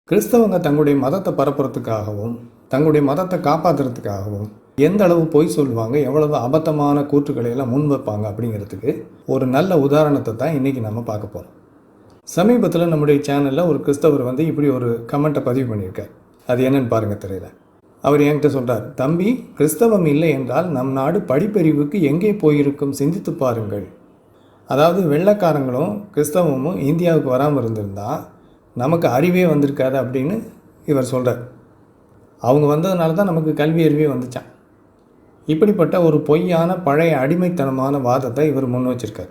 கிறிஸ்தவங்க தங்களுடைய மதத்தை பரப்புறதுக்காகவும் தங்களுடைய மதத்தை காப்பாற்றுறதுக்காகவும் எந்த அளவு பொய் சொல்லுவாங்க, எவ்வளவு அபத்தமான கூற்றுக்களை எல்லாம் முன் வைப்பாங்க அப்படிங்கிறதுக்கு ஒரு நல்ல உதாரணத்தை தான் இன்றைக்கி நம்ம பார்க்க போகிறோம். சமீபத்தில் நம்முடைய சேனலில் ஒரு கிறிஸ்தவர் இப்படி ஒரு கமெண்ட்டை பதிவு பண்ணியிருக்கார். அது என்னன்னு பாருங்கள் திரையில். அவர் என்கிட்ட சொல்கிறார், தம்பி, கிறிஸ்தவம் இல்லை என்றால் நம் நாடு படிப்பறிவுக்கு எங்கே போயிருக்கும், சிந்தித்து பாருங்கள். அதாவது வெள்ளைக்காரங்களும் கிறிஸ்தவமும் இந்தியாவுக்கு வராமல் இருந்திருந்தால் நமக்கு அறிவே வந்திருக்காது அப்படின்னு இவர் சொல்கிறார். அவங்க வந்ததுனால தான் நமக்கு கல்வி அறிவே வந்துச்சான். இப்படிப்பட்ட ஒரு பொய்யான பழைய அடிமைத்தனமான வாதத்தை இவர் முன் வச்சிருக்கார்.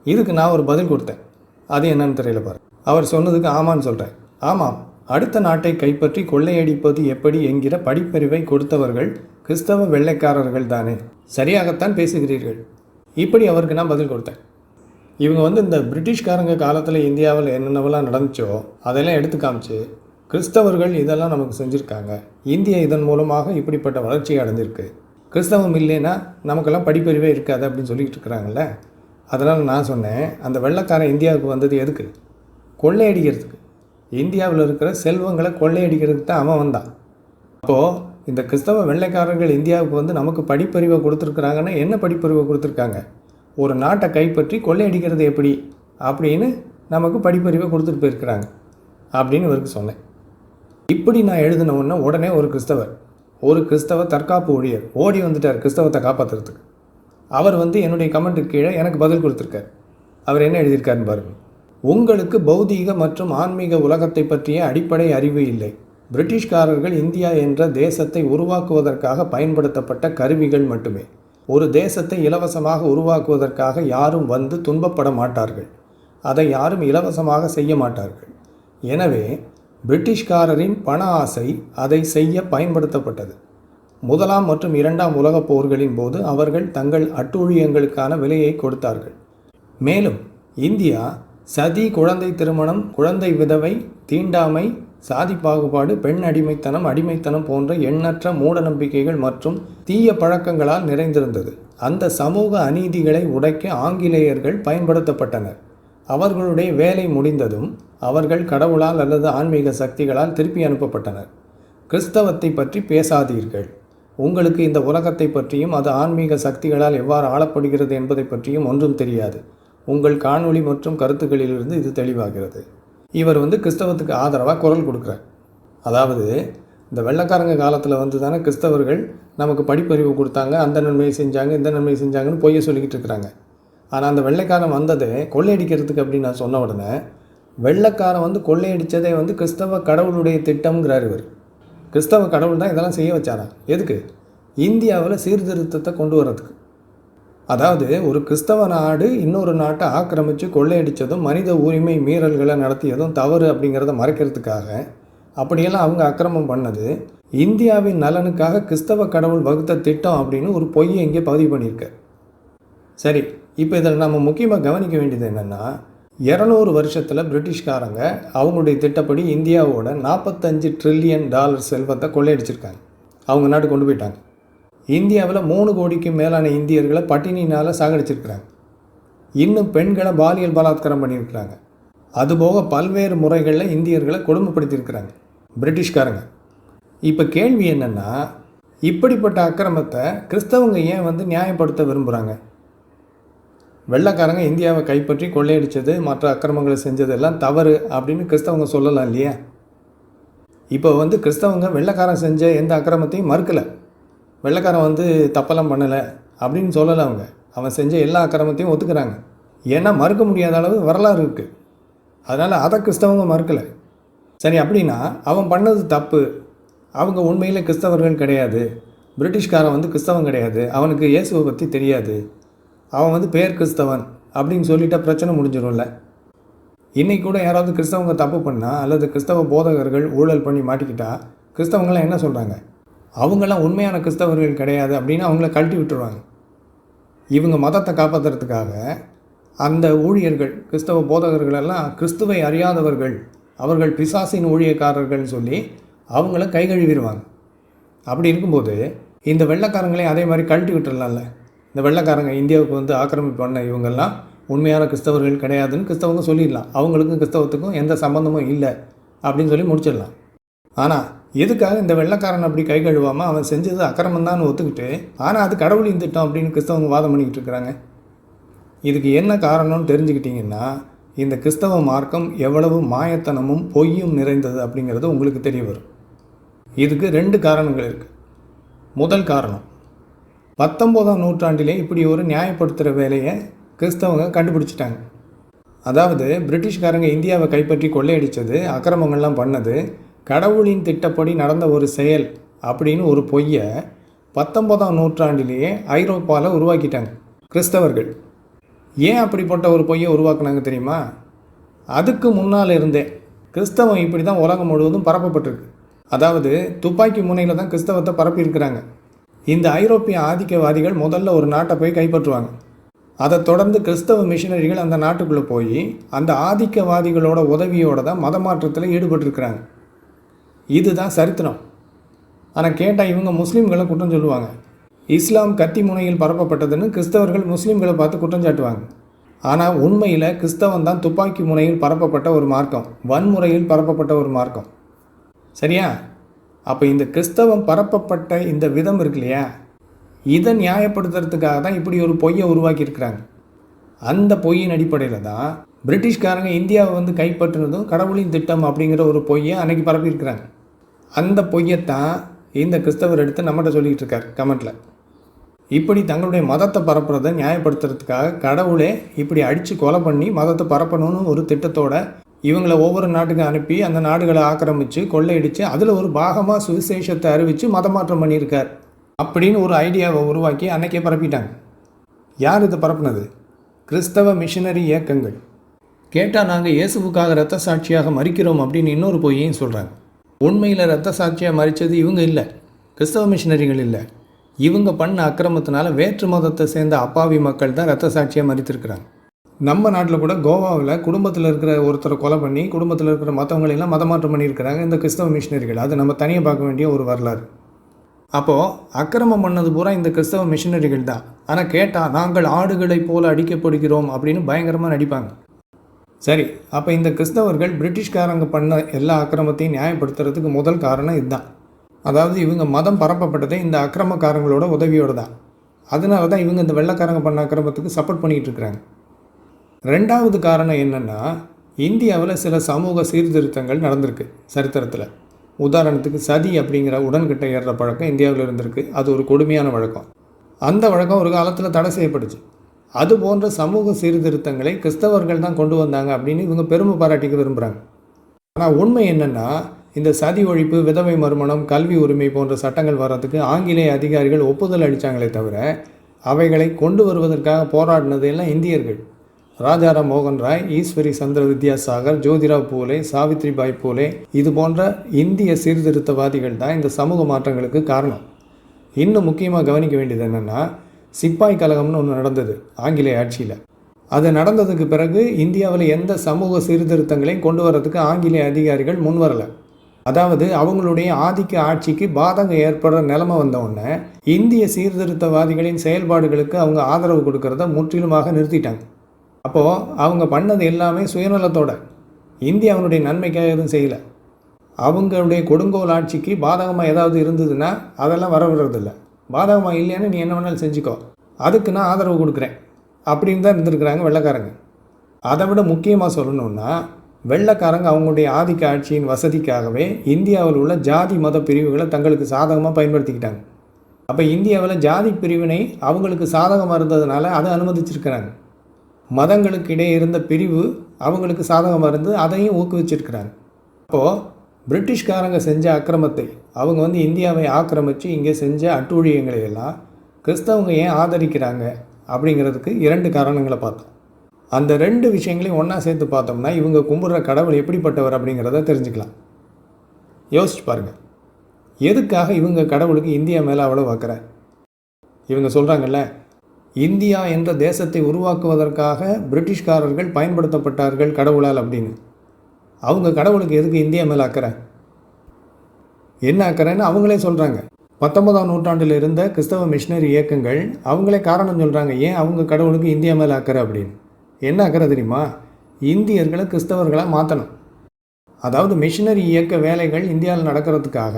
இதுக்கு நான் ஒரு பதில் கொடுத்தேன். அது என்னன்னு தெரியல பாரு. அவர் சொன்னதுக்கு ஆமான்னு சொல்கிறேன். ஆமாம், அடுத்த நாட்டை கைப்பற்றி கொள்ளையடிப்பது எப்படி என்கிற படிப்பறிவை கொடுத்தவர்கள் கிறிஸ்தவ வெள்ளைக்காரர்கள் தானே, சரியாகத்தான் பேசுகிறீர்கள். இப்படி அவருக்கு நான் பதில் கொடுத்தேன். இவங்க இந்த பிரிட்டிஷ்காரங்க காலத்தில் இந்தியாவில் என்னென்னவெல்லாம் நடந்துச்சோ அதெல்லாம் எடுத்து காமிச்சு கிறிஸ்தவர்கள் இதெல்லாம் நமக்கு செஞ்சுருக்காங்க, இந்தியா இதன் மூலமாக இப்படிப்பட்ட வளர்ச்சியை அடைஞ்சிருக்கு, கிறிஸ்தவம் இல்லைன்னா நமக்கெல்லாம் படிப்பறிவே இருக்காது அப்படின்னு சொல்லிக்கிட்டு இருக்கிறாங்கல்ல. அதனால் நான் சொன்னேன், அந்த வெள்ளைக்காரன் இந்தியாவுக்கு வந்தது எதுக்கு? கொள்ளையடிக்கிறதுக்கு. இந்தியாவில் இருக்கிற செல்வங்களை கொள்ளையடிக்கிறதுக்கு தான் அவன் வந்தான். அப்போது இந்த கிறிஸ்தவ வெள்ளைக்காரர்கள் இந்தியாவுக்கு நமக்கு படிப்பறிவை கொடுத்துருக்குறாங்கன்னா என்ன படிப்பறிவை கொடுத்துருக்காங்க? ஒரு நாட்டை கைப்பற்றி கொள்ளையடிக்கிறது எப்படி அப்படின்னு நமக்கு படிப்பறிவை கொடுத்துட்டு போயிருக்கிறாங்க அப்படின்னு இவருக்கு சொன்னேன். இப்படி நான் எழுதின உடனே ஒரு கிறிஸ்தவ தற்காப்பு ஊழியர் ஓடி வந்துட்டார் கிறிஸ்தவத்தை காப்பாற்றுறதுக்கு. அவர் என்னுடைய கமெண்ட்டுக்கு கீழே எனக்கு பதில் கொடுத்துருக்கார். அவர் என்ன எழுதியிருக்காருன்னு பாருங்கள். உங்களுக்கு பௌதீக மற்றும் ஆன்மீக உலகத்தை பற்றிய அடிப்படை அறிவு இல்லை. பிரிட்டிஷ்காரர்கள் இந்தியா என்ற தேசத்தை உருவாக்குவதற்காக பயன்படுத்தப்பட்ட கருவிகள் மட்டுமே. ஒரு தேசத்தை இலவசமாக உருவாக்குவதற்காக யாரும் வந்து துன்பப்பட மாட்டார்கள். அதை யாரும் இலவசமாக செய்ய மாட்டார்கள். எனவே பிரிட்டிஷ்காரரின் பண ஆசை அதை செய்ய பயன்படுத்தப்பட்டது. முதலாம் மற்றும் இரண்டாம் உலகப் போர்களின் போது அவர்கள் தங்கள் அட்டூழியங்களுக்கான விலையை கொடுத்தார்கள். மேலும் இந்தியா சதி, குழந்தை திருமணம், குழந்தை விதவை, தீண்டாமை, சாதி பாகுபாடு, பெண் அடிமைத்தனம் போன்ற எண்ணற்ற மூட நம்பிக்கைகள் மற்றும் தீய பழக்கங்களால் நிறைந்திருந்தது. அந்த சமூக அநீதிகளை உடைக்க ஆங்கிலேயர்கள் பயன்படுத்தப்பட்டனர். அவர்களுடைய வேலை முடிந்ததும் அவர்கள் கடவுளால் அல்லது ஆன்மீக சக்திகளால் திருப்பி அனுப்பப்பட்டனர். கிறிஸ்தவத்தை பற்றி பேசாதீர்கள். உங்களுக்கு இந்த உலகத்தை பற்றியும் அது ஆன்மீக சக்திகளால் எவ்வாறு ஆளப்படுகிறது என்பதை பற்றியும் ஒன்றும் தெரியாது. உங்கள் காணொளி மற்றும் கருத்துக்களிலிருந்து இது தெளிவாகிறது. இவர் கிறிஸ்தவத்துக்கு ஆதரவாக குரல் கொடுக்குறார். அதாவது இந்த வெள்ளைக்காரங்க காலத்தில் தானே கிறிஸ்தவர்கள் நமக்கு படிப்பறிவு கொடுத்தாங்க, அந்த நன்மையை செஞ்சாங்க, இந்த நன்மையை செஞ்சாங்கன்னு பொய்யை சொல்லிக்கிட்டு இருக்கிறாங்க. ஆனால் அந்த வெள்ளைக்காரன் வந்ததே கொள்ளையடிக்கிறதுக்கு அப்படின்னு நான் சொன்ன உடனே வெள்ளைக்காரன் கொள்ளையடித்ததே கிறிஸ்தவ கடவுளுடைய திட்டம்ங்கிறார் இவர். கிறிஸ்தவ கடவுள் தான் இதெல்லாம் செய்ய வச்சாரா? எதுக்கு? இந்தியாவில் சீர்திருத்தத்தை கொண்டு வரதுக்கு. அதாவது ஒரு கிறிஸ்தவ நாடு இன்னொரு நாட்டை ஆக்கிரமித்து கொள்ளையடித்ததும் மனித உரிமை மீறல்களை நடத்தியதும் தவறு அப்படிங்கிறத மறைக்கிறதுக்காக அப்படியெல்லாம் அவங்க அக்கிரமம் பண்ணது இந்தியாவின் நலனுக்காக கிறிஸ்தவ கடவுள் வகுத்த திட்டம் அப்படின்னு ஒரு பொய்யை இங்கே பதிவு பண்ணியிருக்க. சரி, இப்போ இதில் நம்ம முக்கியமாக கவனிக்க வேண்டியது என்னென்னா, 200 வருஷத்தில் பிரிட்டிஷ்காரங்க அவங்களுடைய திட்டப்படி இந்தியாவோட $45 ட்ரில்லியன் செல்வத்தை கொள்ளையடிச்சிருக்காங்க. அவங்க நாட்டு கொண்டு போயிட்டாங்க. இந்தியாவில் 3 கோடிக்கும் மேலான இந்தியர்களை பட்டினினால் சாகடிச்சிருக்கிறாங்க. இன்னும் பெண்களை பாலியல் பலாத்காரம் பண்ணியிருக்கிறாங்க. அதுபோக பல்வேறு முறைகளில் இந்தியர்களை கொடுமைப்படுத்தியிருக்கிறாங்க பிரிட்டிஷ்காரங்க. இப்போ கேள்வி என்னென்னா, இப்படிப்பட்ட அக்கிரமத்தை கிறிஸ்தவங்க ஏன் நியாயப்படுத்த விரும்புகிறாங்க? வெள்ளைக்காரங்க இந்தியாவை கைப்பற்றி கொள்ளையடித்தது, மற்ற அக்கிரமங்களை செஞ்சதெல்லாம் தவறு அப்படின்னு கிறிஸ்தவங்க சொல்லலாம் இல்லையா? இப்போ கிறிஸ்தவங்க வெள்ளைக்காரன் செஞ்ச எந்த அக்கிரமத்தையும் மறுக்கலை. வெள்ளைக்காரன் தப்பெல்லாம் பண்ணலை அப்படின்னு சொல்லலை. அவன் செஞ்ச எல்லா அக்கிரமத்தையும் ஒத்துக்கிறாங்க. ஏன்னா மறுக்க முடியாத அளவு வரலாறு இருக்குது. அதனால் அதை கிறிஸ்தவங்க மறுக்கலை. சரி, அப்படின்னா அவன் பண்ணது தப்பு, அவங்க உண்மையில் கிறிஸ்தவர்கள் கிடையாது, பிரிட்டிஷ்காரன் கிறிஸ்தவன் கிடையாது, அவனுக்கு இயேசுவை பற்றி தெரியாது, அவன் பேர் கிறிஸ்தவன் அப்படின்னு சொல்லிட்டா பிரச்சனை முடிஞ்சிடும்ல. இன்றைக்கி கூட யாராவது கிறிஸ்தவங்க தப்பு பண்ணால் அல்லது கிறிஸ்தவ போதகர்கள் ஊழல் பண்ணி மாட்டிக்கிட்டா கிறிஸ்தவங்களாம் என்ன சொல்கிறாங்க? அவங்களாம் உண்மையான கிறிஸ்தவர்கள் கிடையாது அப்படின்னு அவங்கள கழட்டி விட்டுருவாங்க. இவங்க மதத்தை காப்பாற்றுறதுக்காக அந்த ஊழியர்கள், கிறிஸ்தவ போதகர்களெல்லாம் கிறிஸ்துவை அறியாதவர்கள், அவர்கள் பிசாசின் ஊழியக்காரர்கள்னு சொல்லி அவங்கள கை கழுவிடுவாங்க. அப்படி இருக்கும்போது இந்த வெள்ளைக்காரங்களையும் அதே மாதிரி கழட்டி விட்டுடலாம்ல. இந்த வெள்ளைக்காரங்க இந்தியாவுக்கு ஆக்கிரமிப்பு பண்ண இவங்கெல்லாம் உண்மையான கிறிஸ்தவர்கள் கிடையாதுன்னு கிறிஸ்தவங்க சொல்லிடலாம். அவங்களுக்கும் கிறிஸ்தவத்துக்கும் எந்த சம்பந்தமும் இல்லை அப்படின்னு சொல்லி முடிச்சிடலாம். ஆனால் எதுக்காக இந்த வெள்ளைக்காரன் அப்படி கை கழுவாமல் அவன் செஞ்சது அக்கிரமம்தான் ஒத்துக்கிட்டு ஆனால் அது கடவுளின் திட்டம் அப்படின்னு கிறிஸ்தவங்க வாதம் பண்ணிக்கிட்டு இருக்கிறாங்க? இதுக்கு என்ன காரணம்னு தெரிஞ்சுக்கிட்டிங்கன்னா இந்த கிறிஸ்தவ மார்க்கம் எவ்வளவு மாயத்தனமும் பொய்யும் நிறைந்தது அப்படிங்கிறது உங்களுக்கு தெரிய வரும். இதுக்கு 2 காரணங்கள் இருக்குது. முதல் காரணம், 19ஆம் நூற்றாண்டிலே இப்படி ஒரு நியாயப்படுத்துகிற வேலையை கிறிஸ்தவங்க கண்டுபிடிச்சிட்டாங்க. அதாவது பிரிட்டிஷ்காரங்க இந்தியாவை கைப்பற்றி கொள்ளையடித்தது, அக்கிரமங்கள்லாம் பண்ணது கடவுளின் திட்டப்படி நடந்த ஒரு செயல் அப்படின்னு ஒரு பொய்யை 19ஆம் நூற்றாண்டிலேயே ஐரோப்பாவில் உருவாக்கிட்டாங்க கிறிஸ்தவர்கள். ஏன் அப்படிப்பட்ட ஒரு பொய்யை உருவாக்குனாங்க தெரியுமா? அதுக்கு முன்னால் இருந்தே கிறிஸ்தவம் இப்படி தான் உலகம் முழுவதும் பரப்பப்பட்டிருக்கு. அதாவது துப்பாக்கி முனையில் தான் கிறிஸ்தவத்தை பரப்பியிருக்கிறாங்க. இந்த ஐரோப்பிய ஆதிக்கவாதிகள் முதல்ல ஒரு நாட்டை போய் கைப்பற்றுவாங்க. அதை தொடர்ந்து கிறிஸ்தவ மிஷினரிகள் அந்த நாட்டுக்குள்ளே போய் அந்த ஆதிக்கவாதிகளோட உதவியோடு தான் மத மாற்றத்தில் ஈடுபட்டிருக்கிறாங்க. இதுதான் சரித்திரம். ஆனால் கேட்டால் இவங்க முஸ்லீம்களை குற்றம் சொல்லுவாங்க. இஸ்லாம் கத்தி முனையில் பரப்பப்பட்டதுன்னு கிறிஸ்தவர்கள் முஸ்லீம்களை பார்த்து குற்றம் சாட்டுவாங்க. ஆனால் உண்மையில் கிறிஸ்தவம் தான் துப்பாக்கி முனையில் பரப்பப்பட்ட ஒரு மார்க்கம், வன்முறையில் பரப்பப்பட்ட ஒரு மார்க்கம். சரியா? அப்போ இந்த கிறிஸ்தவம் பரப்பப்பட்ட இந்த விதம் இருக்கு இல்லையா, இதை நியாயப்படுத்துறதுக்காக தான் இப்படி ஒரு பொய்யை உருவாக்கியிருக்கிறாங்க. அந்த பொய்யின் அடிப்படையில் தான் பிரிட்டிஷ்காரங்க இந்தியாவை வந்து கைப்பற்றினதும் கடவுளின் திட்டம் அப்படிங்கிற ஒரு பொய்யை அன்றைக்கி பரப்பியிருக்கிறாங்க. அந்த பொய்யத்தான் இந்த கிறிஸ்தவர் எடுத்து நம்மகிட்ட சொல்லிக்கிட்டு இருக்கார் கமெண்ட்டில். இப்படி தங்களுடைய மதத்தை பரப்புறதை நியாயப்படுத்துறதுக்காக கடவுளே இப்படி அடித்து கொலை பண்ணி மதத்தை பரப்பணும்னு ஒரு திட்டத்தோட இவங்களை ஒவ்வொரு நாட்டுக்கு அனுப்பி அந்த நாடுகளை ஆக்கிரமித்து கொள்ளையடித்து அதில் ஒரு பாகமாக சுவிசேஷத்தை அறிவித்து மதமாற்றம் பண்ணியிருக்கார் அப்படின்னு ஒரு ஐடியாவை உருவாக்கி அன்றைக்கே பரப்பிட்டாங்க. யார் இதை பரப்புனது? கிறிஸ்தவ மிஷினரி இயக்கங்கள். கேட்டால் நாங்கள் இயேசுவுக்காக இரத்த சாட்சியாக மறிக்கிறோம் அப்படின்னு இன்னொரு பொய்யையும் சொல்கிறாங்க. உண்மையில் இரத்த சாட்சியாக மறித்தது இவங்க இல்லை, கிறிஸ்தவ மிஷினரிகள் இல்லை. இவங்க பண்ண அக்கிரமத்தினால வேற்று மதத்தை சேர்ந்த அப்பாவி மக்கள் தான் இரத்த சாட்சியாக மறித்திருக்கிறாங்க. நம்ம நாட்டில் கூட கோவாவில் குடும்பத்தில் இருக்கிற ஒருத்தரை கொலை பண்ணி குடும்பத்தில் இருக்கிற மற்றவங்களெல்லாம் மதமாற்றம் பண்ணியிருக்கிறாங்க இந்த கிறிஸ்தவ மிஷினரிகள். அது நம்ம தனியாக பார்க்க வேண்டிய ஒரு வரலாறு. அப்போது அக்கிரமம் பண்ணது பூரா இந்த கிறிஸ்தவ மிஷினரிகள் தான். ஆனால் கேட்டால் நாங்கள் ஆடுகளைப் போல அடிக்கப்படுகிறோம் அப்படின்னு பயங்கரமாக நடிப்பாங்க. சரி, அப்போ இந்த கிறிஸ்தவர்கள் பிரிட்டிஷ்காரங்க பண்ண எல்லா அக்கிரமத்தையும் நியாயப்படுத்துறதுக்கு முதல் காரணம் இதுதான். அதாவது இவங்க மதம் பரப்பப்பட்டதே இந்த அக்கிரமக்காரங்களோட உதவியோடு தான். அதனால தான் இவங்க இந்த வெள்ளைக்காரங்க பண்ண அக்கிரமத்துக்கு சப்போர்ட் பண்ணிக்கிட்டு இருக்கிறாங்க. 2வது காரணம் என்னென்னா, இந்தியாவில் சில சமூக சீர்திருத்தங்கள் நடந்திருக்கு சரித்திரத்தில். உதாரணத்துக்கு சதி அப்படிங்கிற உடன்கிட்ட ஏறுற பழக்கம் இந்தியாவில் இருந்திருக்கு. அது ஒரு கொடுமையான வழக்கம். அந்த வழக்கம் ஒரு காலத்தில் தடை செய்யப்பட்டுச்சு. அது போன்ற சமூக சீர்திருத்தங்களை கிறிஸ்தவர்கள் தான் கொண்டு வந்தாங்க அப்படின்னு இவங்க பெருமை பாராட்டிக்க விரும்புகிறாங்க. ஆனால் உண்மை என்னென்னா, இந்த சதி ஒழிப்பு, விதவை மறுமணம், கல்வி உரிமை போன்ற சட்டங்கள் வர்றதுக்கு ஆங்கிலேய அதிகாரிகள் ஒப்புதல் அளித்தாங்களே தவிர அவைகளை கொண்டு வருவதற்காக போராடினது எல்லாம் இந்தியர்கள். ராஜாராம் மோகன் ராய், ஈஸ்வரி சந்திர வித்யாசாகர், ஜோதிராவ் பூலே, சாவித்ரிபாய் பூலே இது போன்ற இந்திய சீர்திருத்தவாதிகள் தான் இந்த சமூக மாற்றங்களுக்கு காரணம். இன்னும் முக்கியமாக கவனிக்க வேண்டியது என்னென்னா, சிப்பாய் கலகம்னு ஒன்று நடந்தது ஆங்கிலேய ஆட்சியில். அது நடந்ததுக்கு பிறகு இந்தியாவில் எந்த சமூக சீர்திருத்தங்களையும் கொண்டு வரதுக்கு ஆங்கிலேய அதிகாரிகள் முன் வரலை. அதாவது அவங்களுடைய ஆதிக்க ஆட்சிக்கு பாதகம் ஏற்படுற நிலைமை வந்தவுடனே இந்திய சீர்திருத்தவாதிகளின் செயல்பாடுகளுக்கு அவங்க ஆதரவு கொடுக்கறத முற்றிலுமாக நிறுத்திட்டாங்க. அப்போது அவங்க பண்ணது எல்லாமே சுயநலத்தோட, இந்தியாவினுடைய நன்மைக்காக எதுவும் செய்யலை. அவங்களுடைய கொடுங்கோல் ஆட்சிக்கு பாதகமாக ஏதாவது இருந்ததுன்னா அதெல்லாம் வரவிடுறதில்லை. பாதகமாக இல்லைன்னு நீ என்ன வேணாலும் செஞ்சுக்கோ, அதுக்கு நான் ஆதரவு கொடுக்குறேன் அப்படின்னு தான் இருந்திருக்கிறாங்க வெள்ளைக்காரங்க. அதை விட முக்கியமாக சொல்லணுன்னா, வெள்ளைக்காரங்க அவங்களுடைய ஆதிக்க ஆட்சியின் வசதிக்காகவே இந்தியாவில் உள்ள ஜாதி மத பிரிவுகளை தங்களுக்கு சாதகமாக பயன்படுத்திக்கிட்டாங்க. அப்போ இந்தியாவில் ஜாதி பிரிவினை அவங்களுக்கு சாதகமாக இருந்ததுனால அதை அனுமதிச்சிருக்கிறாங்க. மதங்களுக்கு இடையே இருந்த பிரிவு அவங்களுக்கு சாதகமாக இருந்து அதையும் ஊக்குவிச்சிருக்கிறாங்க. அப்போது பிரிட்டிஷ்காரங்க செஞ்ச அக்கிரமத்தை அவங்க வந்து இந்தியாவை ஆக்கிரமித்து இங்கே செஞ்ச அட்டூழியங்களை எல்லாம் கிறிஸ்தவங்க ஏன் ஆதரிக்கிறாங்க அப்படிங்கிறதுக்கு 2 காரணங்களை பார்த்தோம். அந்த 2 விஷயங்களையும் ஒன்றா சேர்த்து பார்த்தோம்னா இவங்க கும்பிட்ற கடவுள் எப்படிப்பட்டவர் அப்படிங்கிறத தெரிஞ்சுக்கலாம். யோசிச்சு பாருங்கள், எதுக்காக இவங்க கடவுளுக்கு இந்தியா மேலே அவ்வளோ வைக்கிற? இவங்க சொல்கிறாங்கல்ல, இந்தியா என்ற தேசத்தை உருவாக்குவதற்காக பிரிட்டிஷ்காரர்கள் பயன்படுத்தப்பட்டார்கள் கடவுளால் அப்படின்னு. அவங்க கடவுளுக்கு எதுக்கு இந்தியா மேலே அக்கறை? என்ன அக்கறைன்னு அவங்களே சொல்கிறாங்க. 19ஆம் நூற்றாண்டில் இருந்த கிறிஸ்தவ மிஷினரி இயக்கங்கள் அவங்களே காரணம் சொல்கிறாங்க ஏன் அவங்க கடவுளுக்கு இந்தியா மேலே அக்கறை அப்படின்னு. என்ன அக்கறை தெரியுமா? இந்தியர்களை கிறிஸ்தவர்களாக மாற்றணும். அதாவது மிஷினரி இயக்க வேலைகள் இந்தியாவில் நடக்கிறதுக்காக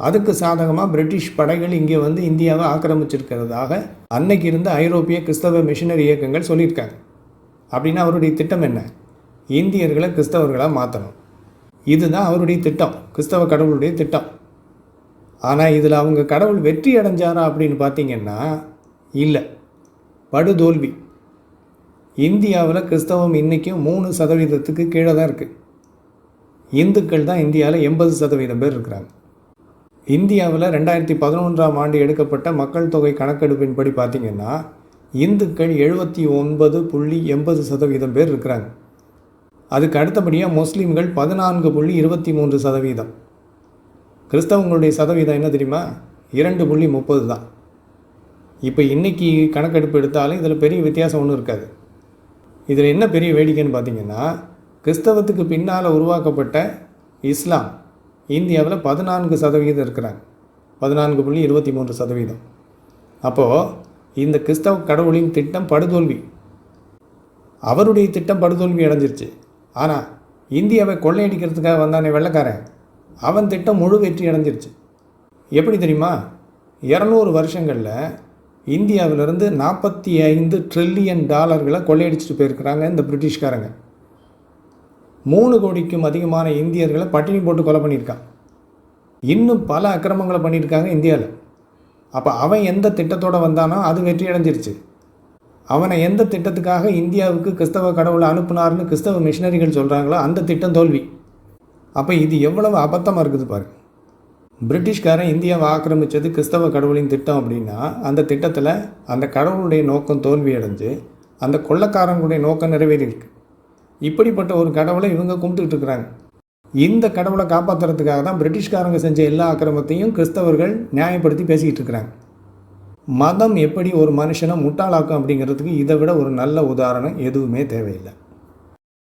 அதுக்கு சாதகமாக பிரிட்டிஷ் படைகள் இங்கே வந்து இந்தியாவை ஆக்கிரமிச்சிருக்கிறதாக அன்னைக்கு இருந்த ஐரோப்பிய கிறிஸ்தவ மிஷினரி இயக்கங்கள் சொல்லியிருக்காங்க. அப்படின்னா அவருடைய திட்டம் என்ன? இந்தியர்களை கிறிஸ்தவர்களாக மாற்றணும். இதுதான் அவருடைய திட்டம், கிறிஸ்தவ கடவுளுடைய திட்டம். ஆனால் இதில் அவங்க கடவுள் வெற்றி அடைஞ்சாரா அப்படின்னு பார்த்தீங்கன்னா இல்லை, படுதோல்வி. இந்தியாவில் கிறிஸ்தவம் இன்றைக்கும் 3% கீழே தான் இருக்குது. இந்துக்கள் தான் இந்தியாவில் 80% பேர் இருக்கிறாங்க. இந்தியாவில் 2011ஆம் ஆண்டு எடுக்கப்பட்ட மக்கள் தொகை கணக்கெடுப்பின்படி பார்த்திங்கன்னா இந்துக்கள் 79.80% பேர் இருக்கிறாங்க. அதுக்கு அடுத்தபடியாக முஸ்லீம்கள் 14.23%. கிறிஸ்தவங்களுடைய சதவீதம் என்ன தெரியுமா? 2.30 தான். இப்போ இன்றைக்கி கணக்கெடுப்பு எடுத்தாலும் இதில் பெரிய வித்தியாசம் ஒன்றும் இருக்காது. இதில் என்ன பெரிய வேடிக்கைன்னு பார்த்திங்கன்னா, கிறிஸ்தவத்துக்கு பின்னால் உருவாக்கப்பட்ட இஸ்லாம் இந்தியாவில் 14% இருக்கிறாங்க, 14.23%. அப்போது இந்த கிறிஸ்தவ கடவுளின் திட்டம் படுதோல்வி. அவருடைய திட்டம் படுதோல்வி அடைஞ்சிருச்சு. ஆனால் இந்தியாவை கொள்ளையடிக்கிறதுக்காக வந்தானே வெள்ளைக்காரன், அவன் திட்டம் முழு வெற்றி அடைஞ்சிருச்சு. எப்படி தெரியுமா? 200 வருஷங்களில் இந்தியாவிலிருந்து $45 ட்ரில்லியன் கொள்ளையடிச்சிட்டு போயிருக்கிறாங்க இந்த பிரிட்டிஷ்காரங்க. 3 கோடிக்கும் அதிகமான இந்தியர்களை பட்டினி போட்டு கொலை பண்ணியிருக்கான். இன்னும் பல அக்கிரமங்களை பண்ணியிருக்காங்க இந்தியாவில். அப்போ அவன் எந்த திட்டத்தோடு வந்தானோ அது வெற்றி அடைஞ்சிருச்சு. அவனை எந்த திட்டத்துக்காக இந்தியாவுக்கு கிறிஸ்தவ கடவுளை அனுப்புனார்னு கிறிஸ்தவ மிஷினரிகள் சொல்கிறாங்களோ அந்த திட்டம் தோல்வி. அப்போ இது எவ்வளவு அபத்தமாக இருக்குது பாரு. பிரிட்டிஷ்காரன் இந்தியாவை ஆக்கிரமித்தது கிறிஸ்தவ கடவுளின் திட்டம் அப்படின்னா அந்த திட்டத்தில் அந்த கடவுளுடைய நோக்கம் தோல்வி அடைஞ்சு அந்த கொள்ளைக்காரங்களுடைய நோக்கம் நிறைவேறியிருக்கு. இப்படிப்பட்ட ஒரு கடவுளை இவங்க கும்பிட்டுட்டு இருக்கிறாங்க. இந்த கடவுளை காப்பாற்றுறதுக்காக தான் பிரிட்டிஷ்காரங்க செஞ்ச எல்லா ஆக்கிரமத்தையும் கிறிஸ்தவர்கள் நியாயப்படுத்தி பேசிக்கிட்டு இருக்கிறாங்க. மதம் எப்படி ஒரு மனுஷனை முட்டாளாக்கும் அப்படிங்கிறதுக்கு இதை விட ஒரு நல்ல உதாரணம் எதுவுமே தேவையில்லை.